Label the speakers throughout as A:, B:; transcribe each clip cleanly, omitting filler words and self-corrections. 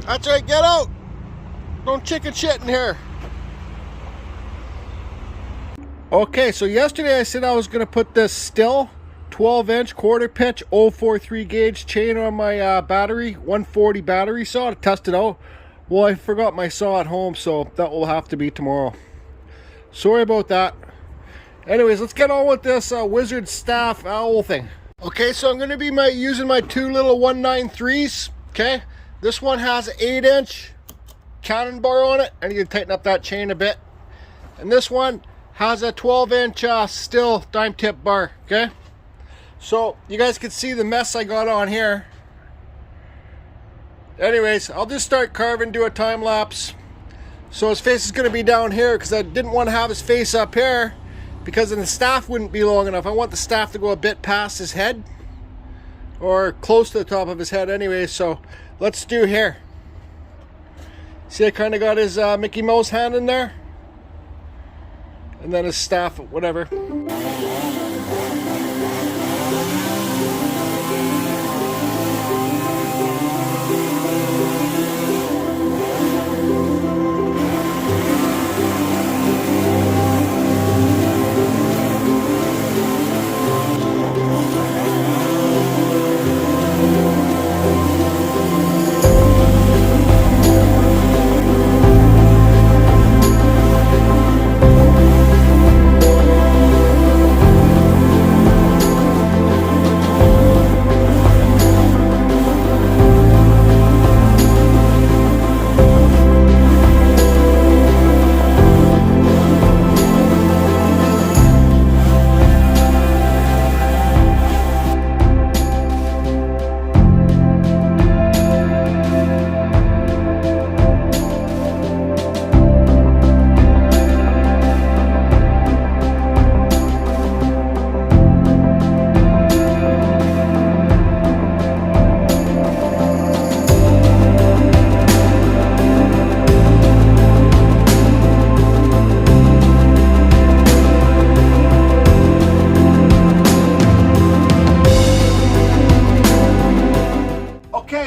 A: That's right, get out! Don't chicken shit in here. Okay, so yesterday I said I was going to put this still 12-inch quarter pitch 043 gauge chain on my battery, 140 battery saw to test it out. Well, I forgot my saw at home, so that will have to be tomorrow. Sorry about that. Anyways, let's get on with this wizard staff owl thing. Okay, so I'm going to be using my two little 193s. Okay, this one has an 8-inch cannon bar on it. I need to tighten up that chain a bit. And this one has a 12-inch still dime tip bar. Okay, so you guys can see the mess I got on here. Anyways, I'll just start carving, do a time lapse. So his face is going to be down here because I didn't want to have his face up here because then the staff wouldn't be long enough. I want the staff to go a bit past his head or close to the top of his head anyway. So let's do here. See, I kind of got his Mickey Mouse hand in there and then his staff, whatever.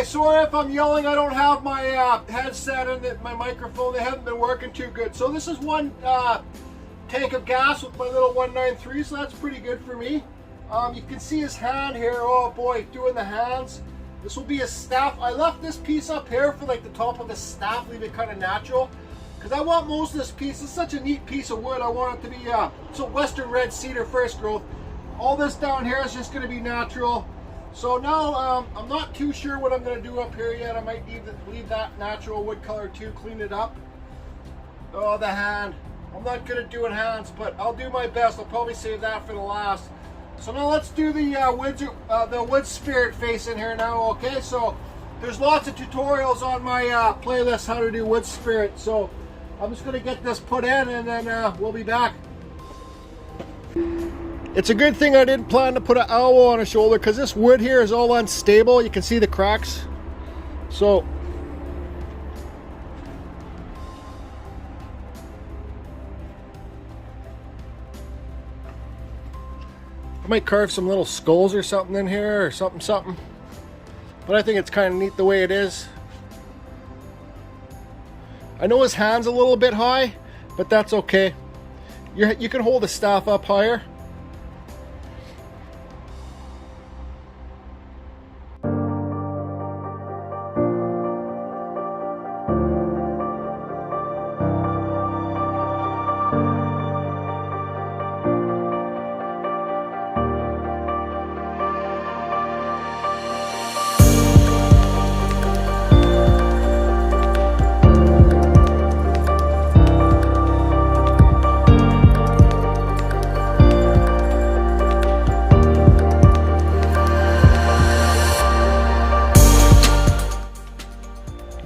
A: Sorry if I'm yelling, I don't have my headset and my microphone, they haven't been working too good. So this is one tank of gas with my little 193, so that's pretty good for me. You can see his hand here, oh boy, doing the hands. This will be his staff. I left this piece up here for like the top of his staff, leave it kind of natural. Because I want most of this piece, it's such a neat piece of wood, I want it to be, it's a western red cedar first growth. All this down here is just going to be natural. So now I'm not too sure what I'm going to do up here yet. I might need to leave that natural wood color too, clean it up. Oh, the hand. I'm not good at doing hands, but I'll do my best. I'll probably save that for the last. So now let's do the wood spirit face in here now, okay? So there's lots of tutorials on my playlist how to do wood spirit. So I'm just going to get this put in and then we'll be back. It's a good thing I didn't plan to put an owl on a shoulder because this wood here is all unstable. You can see the cracks. So I might carve some little skulls or something in here or something. But I think it's kind of neat the way it is. I know his hand's a little bit high, but that's okay. You can hold the staff up higher.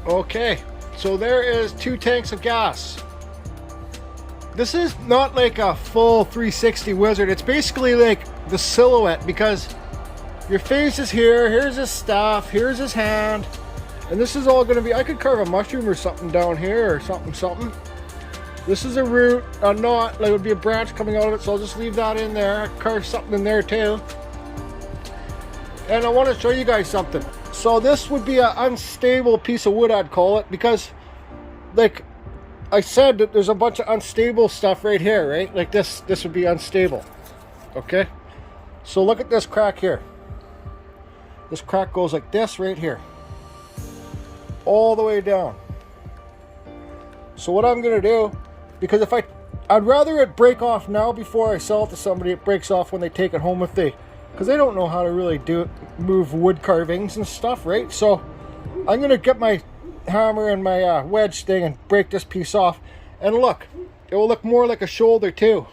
A: Okay, so there is 2 tanks of gas. This is not like a full 360 wizard. It's basically like the silhouette because your face is here, here's his staff, here's his hand, and this is all going to be, I could carve a mushroom or something down here or something. This is a root, a knot, like it would be a branch coming out of it, so I'll just leave that in there. I carve something in there too. And I want to show you guys something. So this would be an unstable piece of wood, I'd call it, because like I said, that there's a bunch of unstable stuff right here, right? Like this would be unstable. Okay? So look at this crack here. This crack goes like this right here. All the way down. So what I'm gonna do, because I'd rather it break off now before I sell it to somebody. It breaks off when they take it home because they don't know how to really move wood carvings and stuff, right? So I'm gonna get my hammer and my wedge thing and break this piece off. And look, it will look more like a shoulder too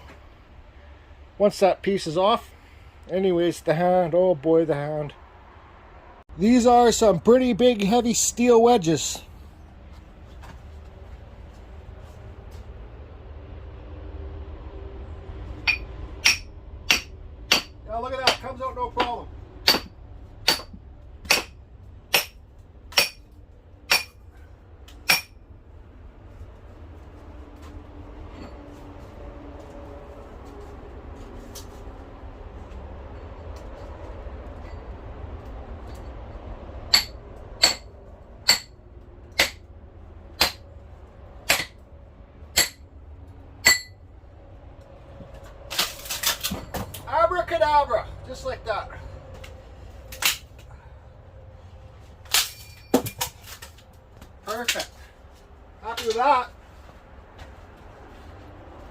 A: once that piece is off. Anyways, the hand, oh boy, the hand. These are some pretty big heavy steel wedges. Now look at that, comes out no problem. Abracadabra, just like that. Perfect. Happy with that.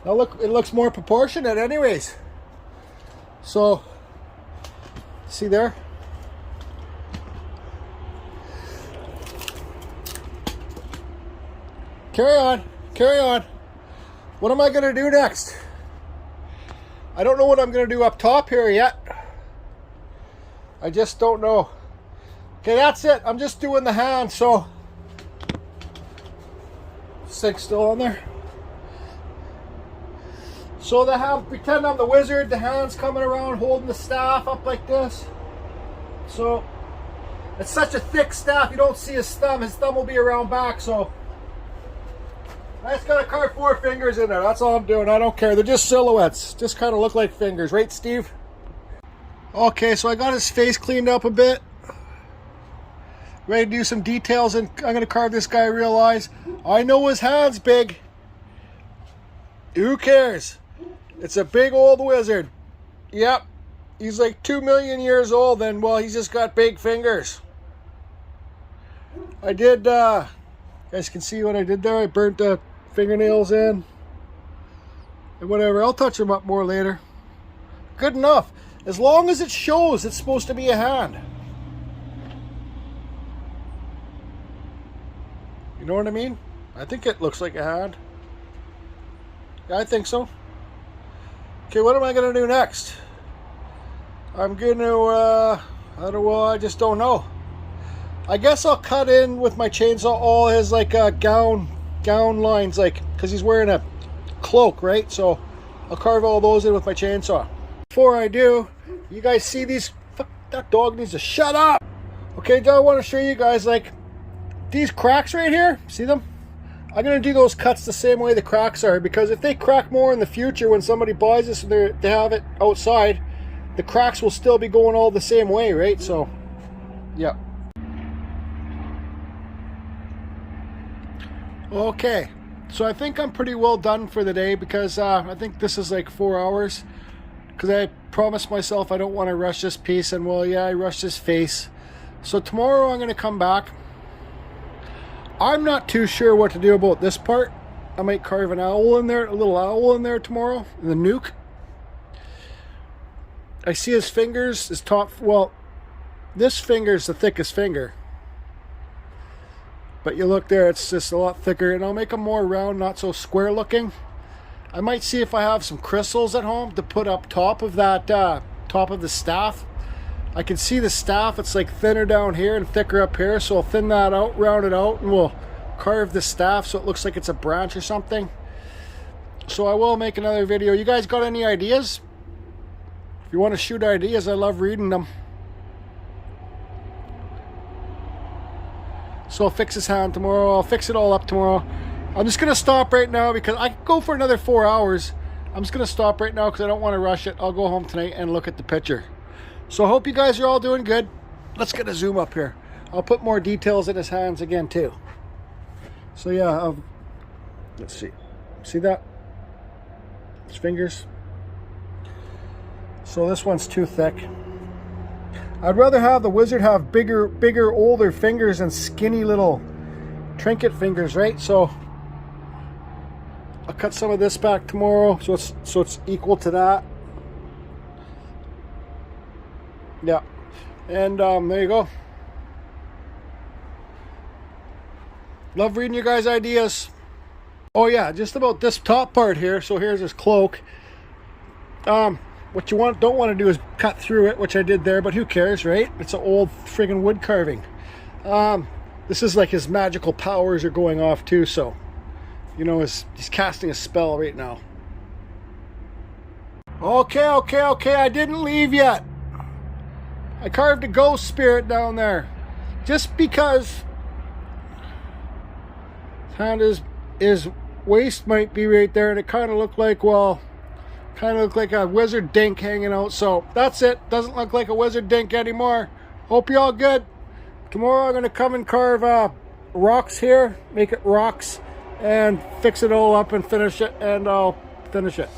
A: Now look, it looks more proportionate anyways. So, see there? Carry on, carry on. What am I gonna do next? I don't know what I'm going to do up top here yet. I just don't know. Okay, that's it. I'm just doing the hand, so stick still on there. So the hand, pretend I'm the wizard. The hand's coming around holding the staff up like this. So it's such a thick staff, you don't see his thumb. His thumb will be around back, so I just gotta carve 4 fingers in there. That's all I'm doing. I don't care. They're just silhouettes. Just kind of look like fingers, right, Steve? Okay, so I got his face cleaned up a bit. Ready to do some details, and I'm gonna carve this guy real eyes. I know his hand's big. Who cares? It's a big old wizard. Yep. He's like 2 million years old, and well, he's just got big fingers. I did, you guys can see what I did there. I burnt the fingernails in and whatever. I'll touch them up more later. Good enough. As long as it shows it's supposed to be a hand. You know what I mean? I think it looks like a hand. Yeah, I think so. Okay, what am I going to do next? I'm going to, I just don't know. I guess I'll cut in with my chainsaw all his like gown lines, like, because he's wearing a cloak, right? So I'll carve all those in with my chainsaw. Before I do, you guys see these? Fuck, that dog needs to shut up. Okay, now I want to show you guys like these cracks right here. See them? I'm gonna do those cuts the same way the cracks are, because if they crack more in the future when somebody buys this and they have it outside, the cracks will still be going all the same way, right? So, yeah. Okay, so I think I'm pretty well done for the day, because I think this is like 4 hours, because I promised myself I don't want to rush this piece, and well, yeah, I rushed his face. So tomorrow I'm going to come back. I'm not too sure what to do about this part. I might carve an owl in there, a little owl in there tomorrow, the nuke. I see his fingers, his top, well, this finger's the thickest finger. But you look there, it's just a lot thicker, and I'll make them more round, not so square looking. I might see if I have some crystals at home to put up top of that, top of the staff. I can see the staff, it's like thinner down here and thicker up here, so I'll thin that out, round it out, and we'll carve the staff so it looks like it's a branch or something. So I will make another video. You guys got any ideas? If you want to shoot ideas, I love reading them. So I'll fix his hand tomorrow. I'll fix it all up tomorrow. I'm just going to stop right now because I could go for another 4 hours. I'm just going to stop right now because I don't want to rush it. I'll go home tonight and look at the picture. So I hope you guys are all doing good. Let's get a zoom up here. I'll put more details in his hands again too. So yeah, let's see that? His fingers. So this one's too thick. I'd rather have the wizard have bigger, older fingers and skinny little trinket fingers, right? So I'll cut some of this back tomorrow, so it's equal to that. Yeah, and there you go. Love reading your guys' ideas. Oh yeah, just about this top part here. So here's his cloak. What you don't want to do is cut through it, which I did there, but who cares, right? It's an old friggin' wood carving. This is like his magical powers are going off too, so you know he's casting a spell right now. Okay, I didn't leave yet. I carved a ghost spirit down there. Just because kind of his waist might be right there, and it kind of looked like, well, kind of looked like a wizard dink hanging out. So that's it. Doesn't look like a wizard dink anymore. Hope you all good. Tomorrow I'm going to come and carve rocks here, make it rocks, and fix it all up and finish it, and I'll finish it.